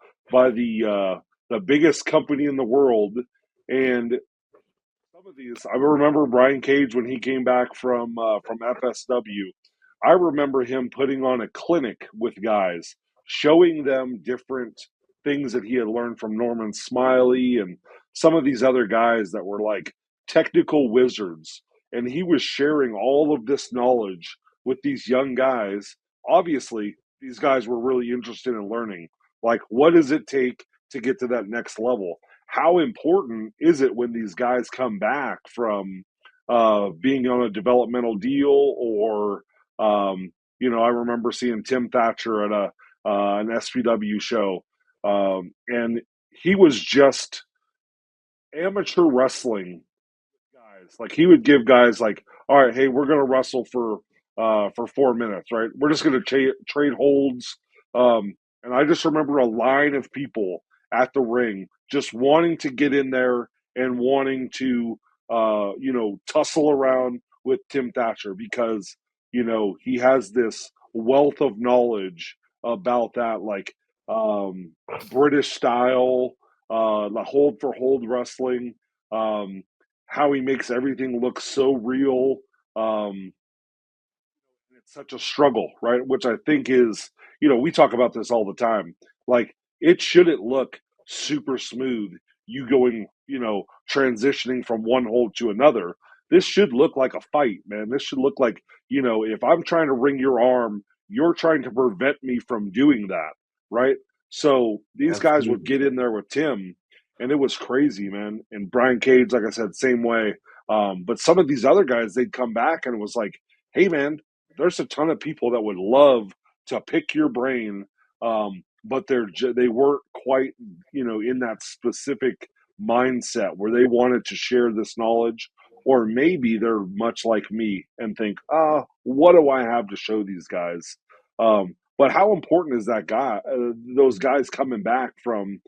biggest company in the world, and some of these, I remember Brian Cage when he came back from FSW. I remember him putting on a clinic with guys, showing them different things that he had learned from Norman Smiley and some of these other guys that were like technical wizards. And he was sharing all of this knowledge with these young guys. Obviously, these guys were really interested in learning. Like, what does it take to get to that next level? How important is it when these guys come back from being on a developmental deal or I remember seeing Tim Thatcher at an SPW show, and he was just amateur wrestling guys. Like he would give guys like, all right, hey, we're gonna wrestle for 4 minutes, right? We're just gonna trade holds, and I just remember a line of people at the ring just wanting to get in there and wanting to, tussle around with Tim Thatcher because, he has this wealth of knowledge about that, like, British style, the hold for hold wrestling, um, how he makes everything look so real. Um, it's such a struggle, right? Which I think is, we talk about this all the time. Like, it shouldn't look super smooth, you going, transitioning from one hold to another. This should look like a fight, man. This should look like, if I'm trying to wring your arm, you're trying to prevent me from doing that, right? So these guys would Absolutely. get in there with Tim, and it was crazy, man. And Brian Cage, like I said, same way. But some of these other guys, they'd come back and it was like, hey, man, there's a ton of people that would love to pick your brain, but they weren't quite, in that specific mindset where they wanted to share this knowledge, or maybe they're much like me and think, what do I have to show these guys? But how important is those guys coming back from,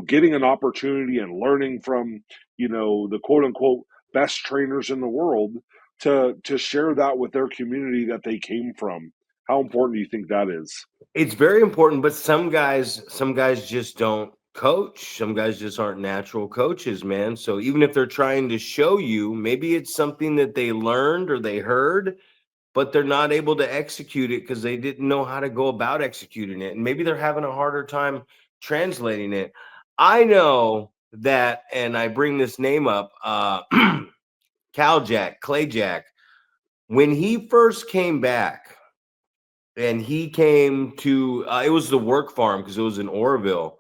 getting an opportunity and learning from, the quote unquote best trainers in the world to share that with their community that they came from. How important do you think that is? It's very important, but some guys just don't coach. Some guys just aren't natural coaches, man. So even if they're trying to show you, maybe it's something that they learned or they heard, but they're not able to execute it because they didn't know how to go about executing it. And maybe they're having a harder time translating it. I know that, and I bring this name up, Clay Jack, when he first came back, and he came to it was the work farm because it was in Oroville.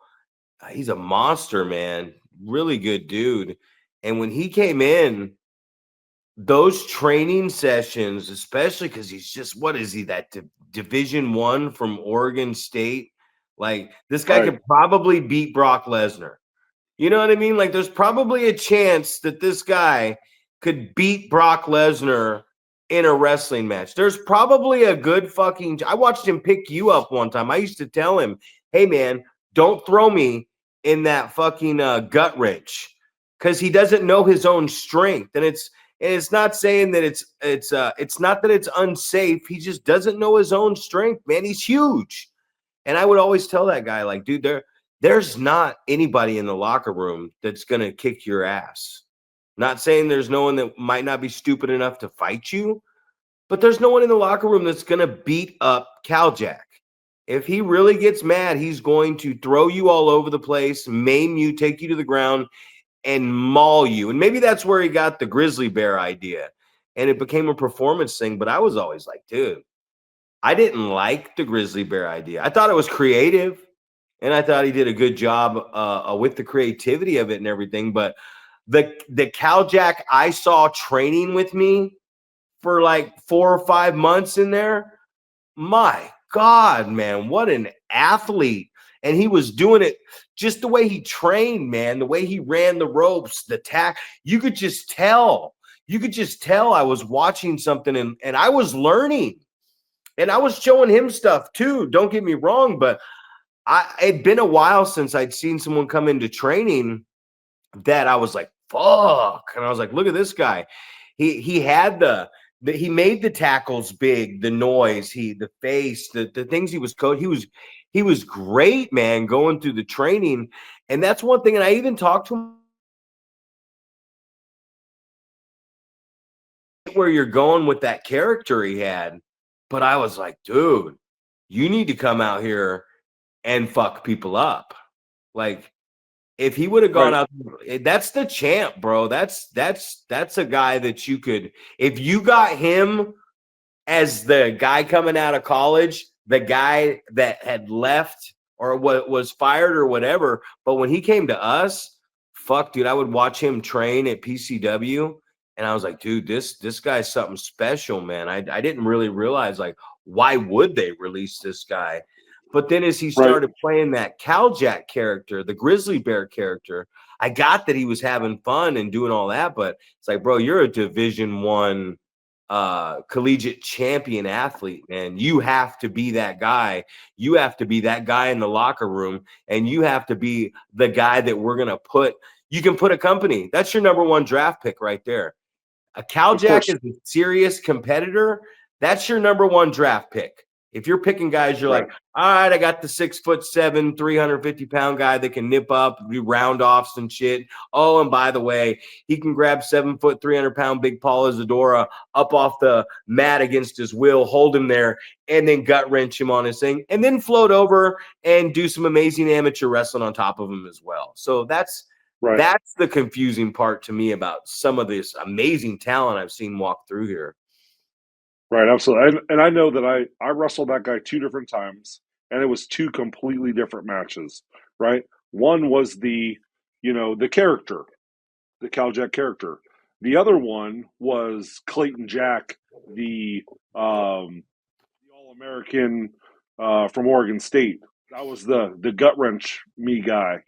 He's a monster, man. Really good dude. And when he came in, those training sessions, especially because he's just, what is he, that Division One from Oregon State? Like, this guy Right. could probably beat Brock Lesnar. You know what I mean? Like, there's probably a chance that this guy could beat Brock Lesnar in a wrestling match. There's probably a good fucking. I watched him pick you up one time. I used to tell him, "Hey, man, don't throw me in that fucking gut wrench," because he doesn't know his own strength. And it's not saying that it's not that it's unsafe. He just doesn't know his own strength, man. He's huge. And I would always tell that guy, like, dude, there's not anybody in the locker room that's going to kick your ass. Not saying there's no one that might not be stupid enough to fight you, but there's no one in the locker room that's going to beat up Jack. If he really gets mad, he's going to throw you all over the place, maim you, take you to the ground, and maul you. And maybe that's where he got the grizzly bear idea. And it became a performance thing. But I was always like, dude, I didn't like the grizzly bear idea. I thought it was creative. And I thought he did a good job with the creativity of it and everything. But the Jack I saw training with me for like 4 or 5 months in there, my God, man, what an athlete. And he was doing it just the way he trained, man, the way he ran the ropes, the tack. You could just tell. You could just tell I was watching something and I was learning. And I was showing him stuff too. Don't get me wrong, but it'd been a while since I'd seen someone come into training that I was like, fuck. And I was like, look at this guy. He had he made the tackles big, the noise, the face, the things he was coaching. He was great, man, going through the training. And that's one thing. And I even talked to him where you're going with that character he had. But I was like, dude, you need to come out here and fuck people up. Like, if he would have gone Right. out, that's the champ, bro. That's a guy that you could, if you got him as the guy coming out of college, the guy that had left or what was fired or whatever. But when he came to us, fuck, dude, I would watch him train at PCW. And I was like, dude, this guy's something special, man. I didn't really realize, like, why would they release this guy? But then as he Right. started playing that Jack character, the grizzly bear character, I got that he was having fun and doing all that. But it's like, bro, you're a Division One collegiate champion athlete, man. You have to be that guy. You have to be that guy in the locker room, and you have to be the guy that we're going to put. You can put a company. That's your number one draft pick right there. A Cal Of Jack course. is a serious competitor. That's your number one draft pick. If you're picking guys, you're Right. like, all right, I got the 6'7", 350-pound guy that can nip up, do round offs and shit. Oh, and by the way, he can grab 7 foot, 300-pound big Paul Isadora up off the mat against his will, hold him there, and then gut wrench him on his thing, and then float over and do some amazing amateur wrestling on top of him as well. So that's Right. the confusing part to me about some of this amazing talent I've seen walk through here. Right, absolutely. And I know that I wrestled that guy 2 different times, and it was 2 completely different matches, right? One was the character, the Cal Jack character. The other one was Clayton Jack, the All-American from Oregon State. That was the gut wrench me guy,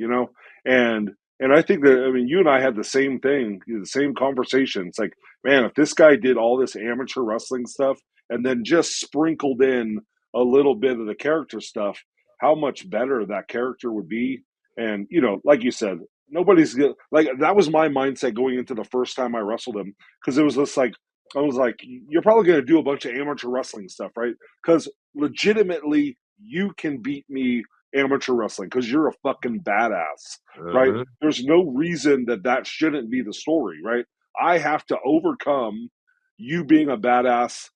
and I think that, I mean, you and I had the same thing, the same conversation. It's like, man, if this guy did all this amateur wrestling stuff and then just sprinkled in a little bit of the character stuff, how much better that character would be. And like you said, nobody's gonna, like, that was my mindset going into the first time I wrestled him, because it was just like, I was like, you're probably going to do a bunch of amateur wrestling stuff, right? Because legitimately, you can beat me amateur wrestling because you're a fucking badass, right? There's no reason that shouldn't be the story, right? I have to overcome you being a badass,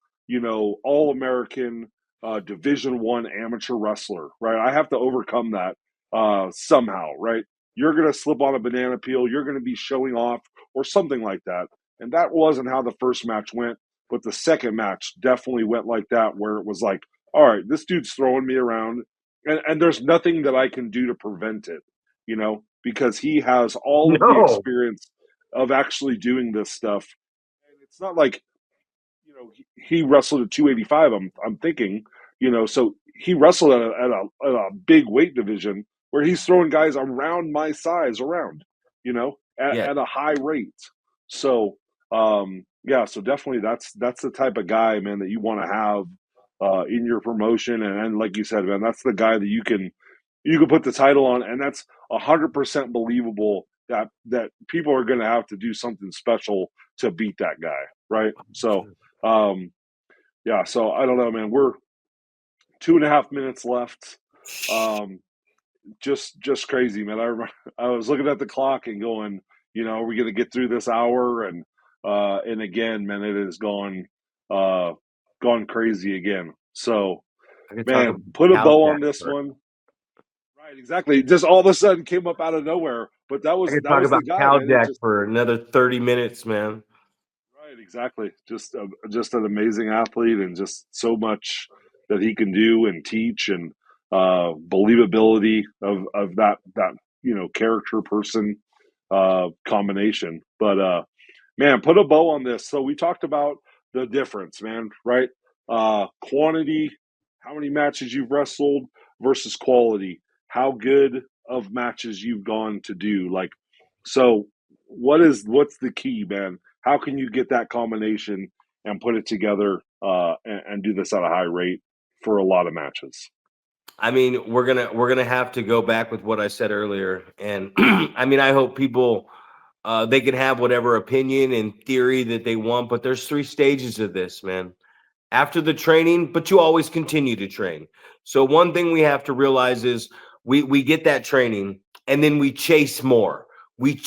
all-American, Division I amateur wrestler, right? I have to overcome that somehow, right? You're going to slip on a banana peel. You're going to be showing off or something like that. And that wasn't how the first match went, but the second match definitely went like that, where it was like, all right, this dude's throwing me around, and there's nothing that I can do to prevent it, because he has all of the No. experience of actually doing this stuff. And it's not like, he wrestled at 285. I'm thinking, so he wrestled at a big weight division where he's throwing guys around my size around, Yeah. at a high rate. So yeah, so definitely that's the type of guy, man, that you want to have in your promotion, and like you said, man, that's the guy that you can put the title on, and that's 100% believable that people are going to have to do something special to beat that guy, right? So yeah, so I don't know, man. We're 2.5 minutes left. Just crazy, man. I was looking at the clock and going, are we going to get through this hour? And again, man, it has gone crazy again. So, I could talk man, about put a Cal bow on Jack this for one. Right, exactly. Just all of a sudden came up out of nowhere, but that I was could talk the about guy, Cal man. It Jack just for another 30 minutes, man. Right, exactly. Just an amazing athlete, and just so much that he can do and teach, and believability of that character person combination. But man, put a bow on this. So we talked about the difference, man. Right? Quantity, how many matches you've wrestled versus quality, how good of matches you've gone to do. Like, so what's the key, man? How can you get that combination and put it together and do this at a high rate for a lot of matches? I mean, we're gonna have to go back with what I said earlier, and I mean, I hope people they can have whatever opinion and theory that they want, but there's 3 stages of this, man. After the training, but you always continue to train. So one thing we have to realize is we get that training, and then we chase more. We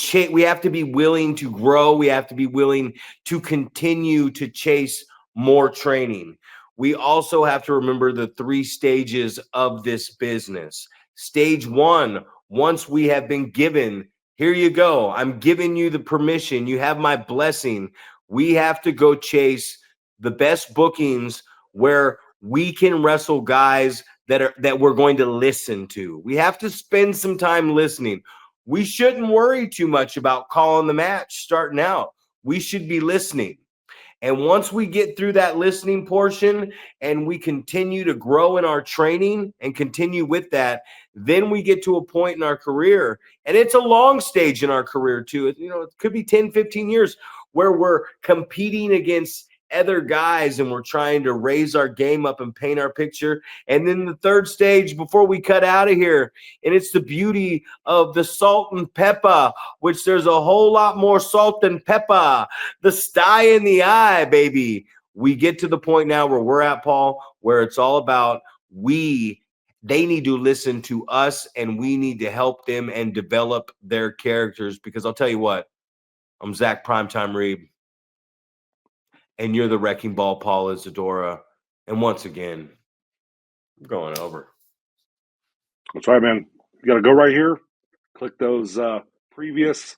have to be willing to grow. We have to be willing to continue to chase more training. We also have to remember the 3 stages of this business. Stage 1, once we have been given, here you go, I'm giving you the permission, you have my blessing, we have to go chase the best bookings where we can wrestle guys that we're going to listen to. We have to spend some time listening. We shouldn't worry too much about calling the match starting out. We should be listening. And once we get through that listening portion and we continue to grow in our training and continue with that, then we get to a point in our career, and it's a long stage in our career too. It could be 10, 15 years where we're competing against other guys and we're trying to raise our game up and paint our picture. And then the third stage before we cut out of here, and it's the beauty of the salt and pepper, which there's a whole lot more salt than pepper. The sty in the eye, baby. We get to the point now where we're at, Paul, where it's all about they need to listen to us and we need to help them and develop their characters. Because I'll tell you what, I'm Zack Primetime Reeb, and you're the Wrecking Ball, Paul Isadora. And once again, I'm going over. That's right, man. You got to go right here. Click those previous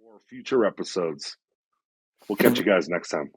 or future episodes. We'll catch you guys next time.